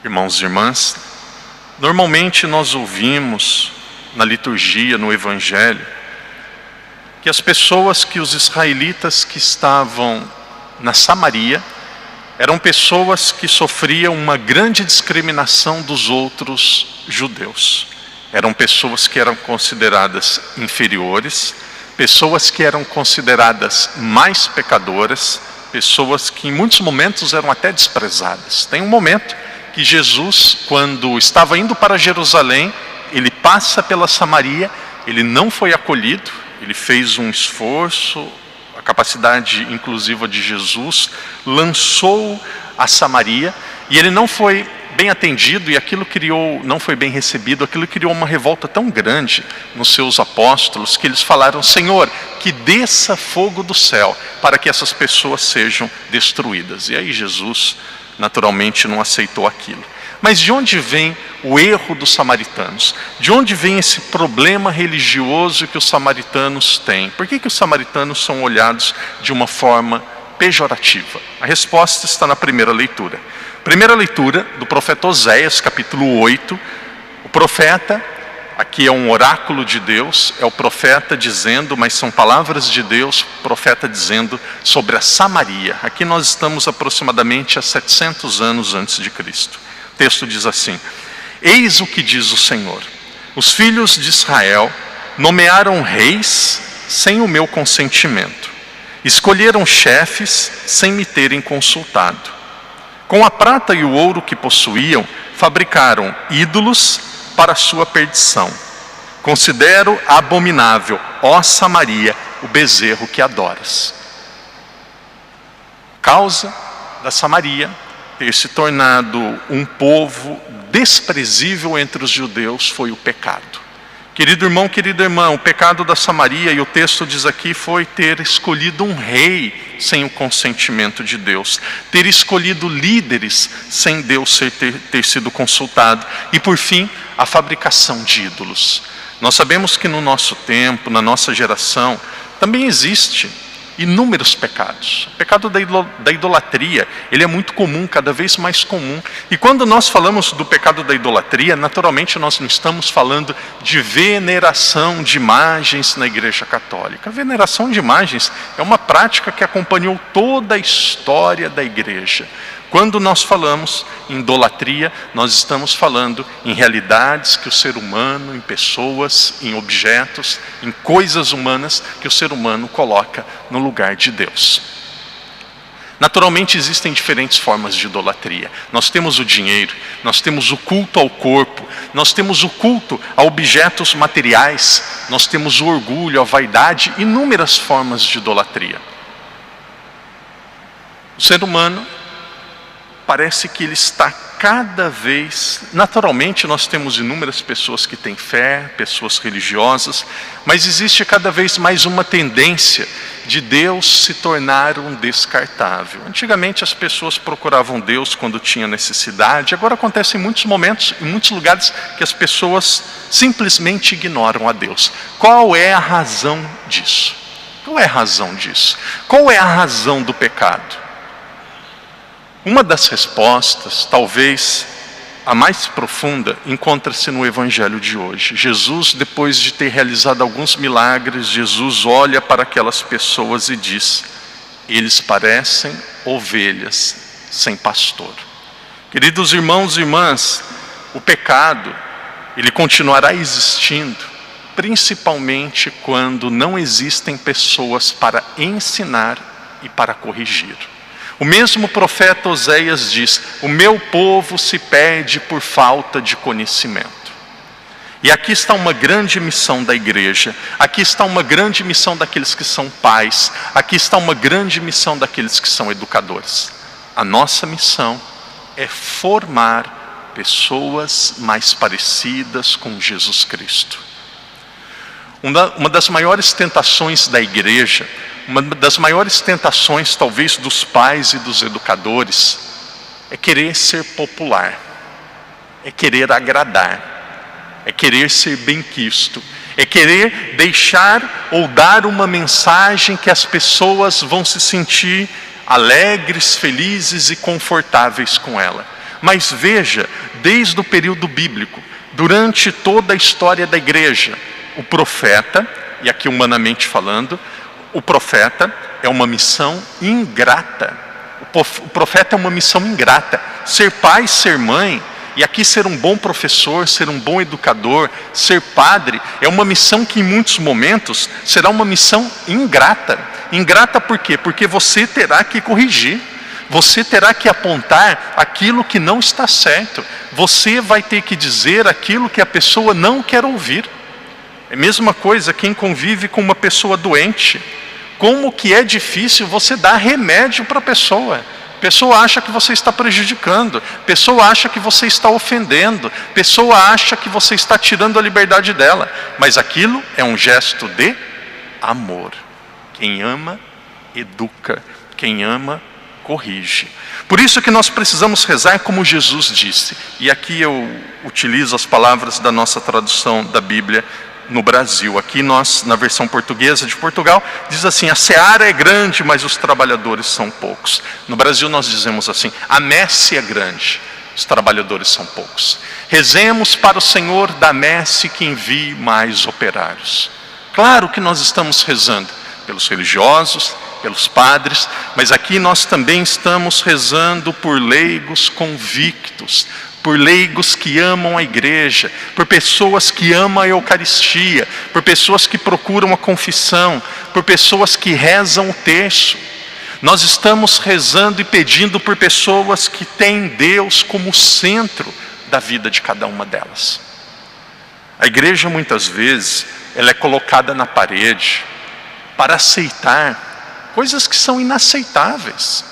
Irmãos e irmãs, normalmente nós ouvimos na liturgia, no Evangelho, que as pessoas, que os israelitas que estavam na Samaria, eram pessoas que sofriam uma grande discriminação dos outros judeus. Eram pessoas que eram consideradas inferiores, pessoas que eram consideradas mais pecadoras, pessoas que em muitos momentos eram até desprezadas. Tem um momento que Jesus, quando estava indo para Jerusalém, ele passa pela Samaria, ele não foi acolhido, ele fez um esforço, a capacidade inclusiva de Jesus, lançou a Samaria, e ele não foi bem atendido, e aquilo não foi bem recebido, aquilo criou uma revolta tão grande nos seus apóstolos, que eles falaram: Senhor, que desça fogo do céu, para que essas pessoas sejam destruídas. E aí Jesus, naturalmente, não aceitou aquilo. Mas de onde vem o erro dos samaritanos? De onde vem esse problema religioso que os samaritanos têm? Por que os samaritanos são olhados de uma forma pejorativa? A resposta está na primeira leitura. Primeira leitura do profeta Oséias, capítulo 8. O profeta, aqui é um oráculo de Deus, é o profeta dizendo, mas são palavras de Deus, o profeta dizendo sobre a Samaria. Aqui nós estamos aproximadamente a 700 anos antes de Cristo. O texto diz assim: eis o que diz o Senhor: os filhos de Israel nomearam reis sem o meu consentimento, escolheram chefes sem me terem consultado. Com a prata e o ouro que possuíam, fabricaram ídolos para sua perdição. Considero abominável, ó Samaria, o bezerro que adoras. Causa da Samaria ter se tornado um povo desprezível entre os judeus foi o pecado. Querido irmão, querida irmã, o pecado da Samaria, e o texto diz aqui, foi ter escolhido um rei sem o consentimento de Deus, ter escolhido líderes sem Deus ter sido consultado, e por fim, a fabricação de ídolos. Nós sabemos que no nosso tempo, na nossa geração, também existe inúmeros pecados. O pecado da idolatria, ele é muito comum, cada vez mais comum. E quando nós falamos do pecado da idolatria, naturalmente nós não estamos falando de veneração de imagens na Igreja Católica. A veneração de imagens é uma prática que acompanhou toda a história da Igreja. Quando nós falamos em idolatria, nós estamos falando em realidades que o ser humano, em pessoas, em objetos, em coisas humanas que o ser humano coloca no lugar de Deus. Naturalmente existem diferentes formas de idolatria. Nós temos o dinheiro, nós temos o culto ao corpo, nós temos o culto a objetos materiais, nós temos o orgulho, a vaidade, inúmeras formas de idolatria. O ser humano parece que ele está cada vez... Naturalmente nós temos inúmeras pessoas que têm fé, pessoas religiosas, mas existe cada vez mais uma tendência de Deus se tornar um descartável. Antigamente as pessoas procuravam Deus quando tinha necessidade, agora acontece em muitos momentos, em muitos lugares, que as pessoas simplesmente ignoram a Deus. Qual é a razão disso? Qual é a razão disso? Qual é a razão do pecado? Uma das respostas, talvez a mais profunda, encontra-se no Evangelho de hoje. Jesus, depois de ter realizado alguns milagres, Jesus olha para aquelas pessoas e diz: eles parecem ovelhas sem pastor. Queridos irmãos e irmãs, o pecado, ele continuará existindo, principalmente quando não existem pessoas para ensinar e para corrigir. O mesmo profeta Oséias diz: o meu povo se perde por falta de conhecimento. E aqui está uma grande missão da igreja, aqui está uma grande missão daqueles que são pais, aqui está uma grande missão daqueles que são educadores. A nossa missão é formar pessoas mais parecidas com Jesus Cristo. Uma das maiores tentações da igreja, uma das maiores tentações talvez dos pais e dos educadores, é querer ser popular, é querer agradar, é querer ser benquisto, é querer deixar ou dar uma mensagem que as pessoas vão se sentir alegres, felizes e confortáveis com ela. Mas veja, desde o período bíblico, durante toda a história da igreja, o profeta, e aqui humanamente falando, o profeta é uma missão ingrata. O profeta é uma missão ingrata. Ser pai, ser mãe, e aqui ser um bom professor, ser um bom educador, ser padre, é uma missão que em muitos momentos será uma missão ingrata. Ingrata por quê? Porque você terá que corrigir. Você terá que apontar aquilo que não está certo. Você vai ter que dizer aquilo que a pessoa não quer ouvir. É a mesma coisa quem convive com uma pessoa doente. Como que é difícil você dar remédio para a pessoa. A pessoa acha que você está prejudicando. A pessoa acha que você está ofendendo. A pessoa acha que você está tirando a liberdade dela. Mas aquilo é um gesto de amor. Quem ama, educa. Quem ama, corrige. Por isso que nós precisamos rezar como Jesus disse. E aqui eu utilizo as palavras da nossa tradução da Bíblia no Brasil. Aqui nós, na versão portuguesa de Portugal, diz assim: a seara é grande, mas os trabalhadores são poucos. No Brasil nós dizemos assim: a messe é grande, os trabalhadores são poucos. Rezemos para o Senhor da messe que envie mais operários. Claro que nós estamos rezando pelos religiosos, pelos padres, mas aqui nós também estamos rezando por leigos convictos, por leigos que amam a igreja, por pessoas que amam a Eucaristia, por pessoas que procuram a confissão, por pessoas que rezam o terço. Nós estamos rezando e pedindo por pessoas que têm Deus como centro da vida de cada uma delas. A igreja muitas vezes ela é colocada na parede para aceitar coisas que são inaceitáveis.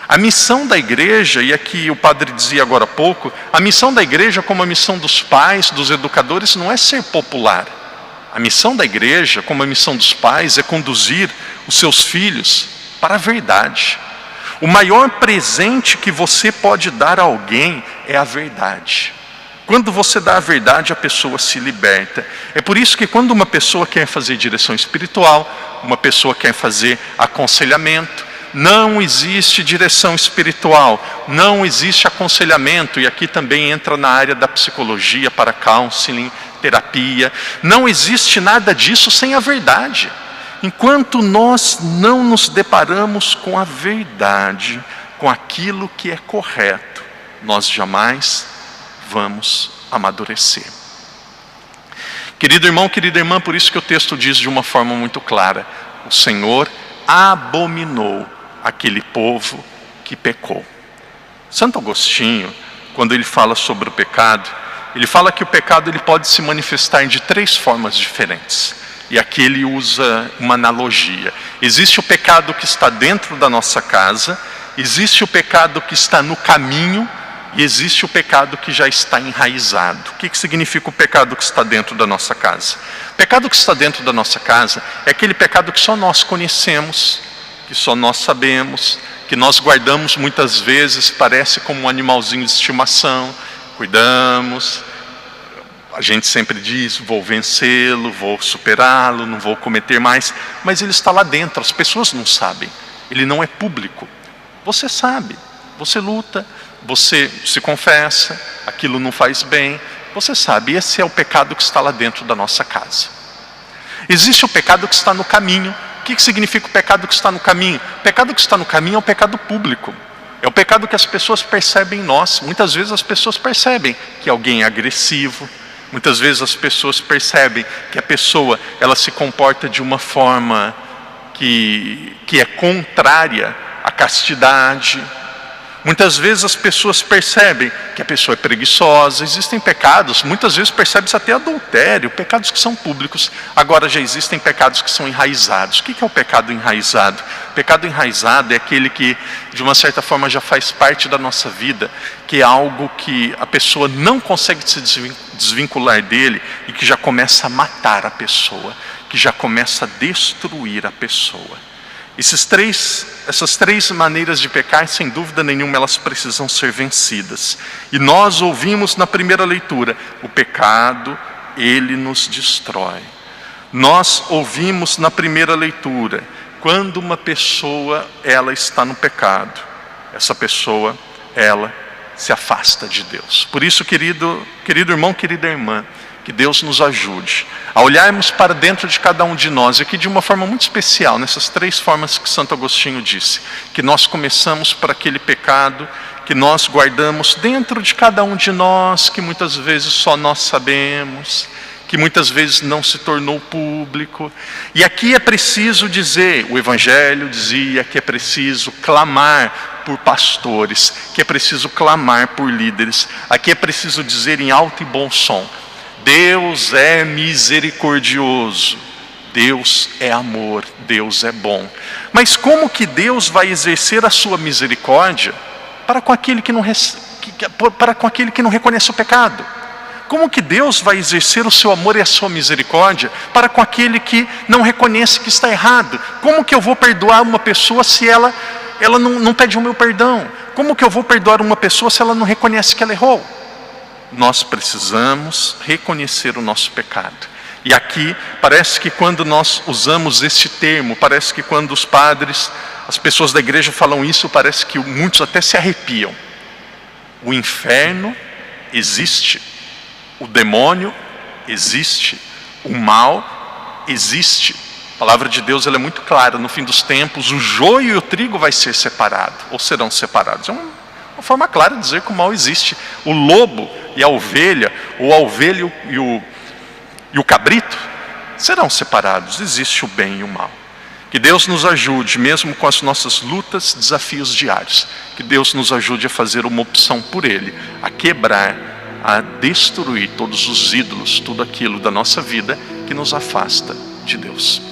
A missão da igreja, e aqui o padre dizia agora há pouco, a missão da igreja, como a missão dos pais, dos educadores, não é ser popular. A missão da igreja, como a missão dos pais, é conduzir os seus filhos para a verdade. O maior presente que você pode dar a alguém é a verdade. Quando você dá a verdade, a pessoa se liberta. É por isso que quando uma pessoa quer fazer direção espiritual, uma pessoa quer fazer aconselhamento, não existe direção espiritual, não existe aconselhamento, e aqui também entra na área da psicologia para counseling, terapia, não existe nada disso sem a verdade. Enquanto nós não nos deparamos com a verdade, com aquilo que é correto, nós jamais vamos amadurecer. Querido irmão, querida irmã, por isso que o texto diz de uma forma muito clara: o Senhor abominou aquele povo que pecou. Santo Agostinho, quando ele fala sobre o pecado, ele fala que o pecado ele pode se manifestar de 3 formas diferentes. E aqui ele usa uma analogia. Existe o pecado que está dentro da nossa casa, existe o pecado que está no caminho, e existe o pecado que já está enraizado. O que significa o pecado que está dentro da nossa casa? O pecado que está dentro da nossa casa é aquele pecado que só nós conhecemos, que só nós sabemos, que nós guardamos muitas vezes, parece como um animalzinho de estimação, cuidamos, a gente sempre diz: vou vencê-lo, vou superá-lo, não vou cometer mais, mas ele está lá dentro, as pessoas não sabem, ele não é público. Você sabe, você luta, você se confessa, aquilo não faz bem, você sabe, esse é o pecado que está lá dentro da nossa casa. Existe o pecado que está no caminho. O que significa o pecado que está no caminho? O pecado que está no caminho é o pecado público. É o pecado que as pessoas percebem em nós. Muitas vezes as pessoas percebem que alguém é agressivo. Muitas vezes as pessoas percebem que a pessoa ela se comporta de uma forma que é contrária à castidade. Muitas vezes as pessoas percebem que a pessoa é preguiçosa. Existem pecados, muitas vezes percebe-se até adultério, pecados que são públicos. Agora já existem pecados que são enraizados. O que é o pecado enraizado? O pecado enraizado é aquele que de uma certa forma já faz parte da nossa vida, que é algo que a pessoa não consegue se desvincular dele e que já começa a matar a pessoa, que já começa a destruir a pessoa. Essas três maneiras de pecar, sem dúvida nenhuma, elas precisam ser vencidas. E nós ouvimos na primeira leitura: o pecado, ele nos destrói. Nós ouvimos na primeira leitura: quando uma pessoa, ela está no pecado, essa pessoa, ela se afasta de Deus. Por isso, querido irmão, querida irmã, que Deus nos ajude a olharmos para dentro de cada um de nós, e aqui de uma forma muito especial, nessas 3 formas que Santo Agostinho disse, que nós começamos por aquele pecado que nós guardamos dentro de cada um de nós, que muitas vezes só nós sabemos, que muitas vezes não se tornou público. E aqui é preciso dizer, o Evangelho dizia que é preciso clamar por pastores, que é preciso clamar por líderes. Aqui é preciso dizer em alto e bom som: Deus é misericordioso, Deus é amor, Deus é bom. Mas como que Deus vai exercer a sua misericórdia para com aquele que não reconhece o pecado? Como que Deus vai exercer o seu amor e a sua misericórdia para com aquele que não reconhece que está errado? Como que eu vou perdoar uma pessoa se ela não pede o meu perdão? Como que eu vou perdoar uma pessoa se ela não reconhece que ela errou? Nós precisamos reconhecer o nosso pecado. E aqui, parece que quando nós usamos este termo, parece que quando os padres, as pessoas da igreja falam isso, parece que muitos até se arrepiam. O inferno existe, o demônio existe, o mal existe. A palavra de Deus ela é muito clara: no fim dos tempos, o joio e o trigo vai ser separado, ou serão separados. É uma forma clara de dizer que o mal existe. O lobo e a ovelha, ou a ovelha e o cabrito, serão separados. Existe o bem e o mal. Que Deus nos ajude, mesmo com as nossas lutas, desafios diários. Que Deus nos ajude a fazer uma opção por Ele, a quebrar, a destruir todos os ídolos, tudo aquilo da nossa vida que nos afasta de Deus.